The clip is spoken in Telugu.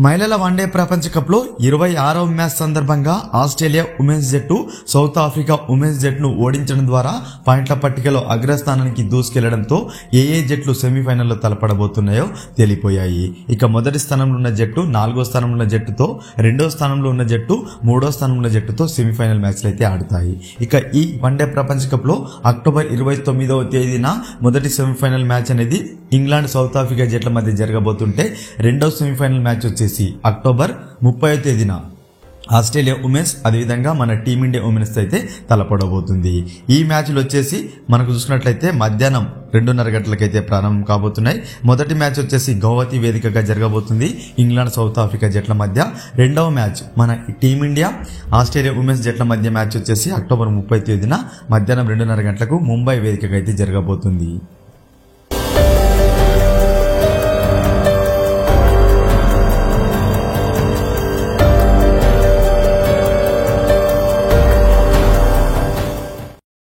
మహిళల వన్డే ప్రపంచ కప్ లో 26వ మ్యాచ్ సందర్భంగా ఆస్ట్రేలియా ఉమెన్స్ జట్టు సౌత్ ఆఫ్రికా ఉమెన్స్ జట్టును ఓడించడం ద్వారా పాయింట్ల పట్టికలో అగ్రస్థానానికి దూసుకెళ్లడంతో ఏ జట్లు సెమీఫైనల్లో తలపడబోతున్నాయో తేలిపోయాయి. ఇక మొదటి స్థానంలో ఉన్న జట్టు 4వ స్థానంలో ఉన్న జట్టుతో, 2వ స్థానంలో ఉన్న జట్టు 3వ స్థానంలో ఉన్న జట్టుతో సెమీఫైనల్ మ్యాచ్లు అయితే ఆడతాయి. ఇక ఈ వన్డే ప్రపంచ కప్ లో అక్టోబర్ 29వ తేదీన మొదటి సెమీఫైనల్ మ్యాచ్ అనేది ఇంగ్లాండ్ సౌత్ ఆఫ్రికా జట్ల మధ్య జరగబోతుంటే, రెండవ సెమీఫైనల్ మ్యాచ్ వచ్చేసి అక్టోబర్ 30వ తేదీన ఆస్ట్రేలియా ఉమెన్స్ అదేవిధంగా మన టీమిండియా ఉమెన్స్ అయితే తలపడబోతుంది. ఈ మ్యాచ్లు వచ్చేసి మనకు చూసినట్లయితే మధ్యాహ్నం 2:30 గంటలకైతే ప్రారంభం కాబోతున్నాయి. మొదటి మ్యాచ్ వచ్చేసి గౌహతి వేదికగా జరగబోతుంది ఇంగ్లాండ్ సౌత్ ఆఫ్రికా జట్ల మధ్య. రెండవ మ్యాచ్ మన టీమిండియా ఆస్ట్రేలియా ఉమెన్స్ జట్ల మధ్య మ్యాచ్ వచ్చేసి అక్టోబర్ 30వ తేదీన మధ్యాహ్నం 2:30 గంటలకు ముంబై వేదికగా అయితే జరగబోతుంది.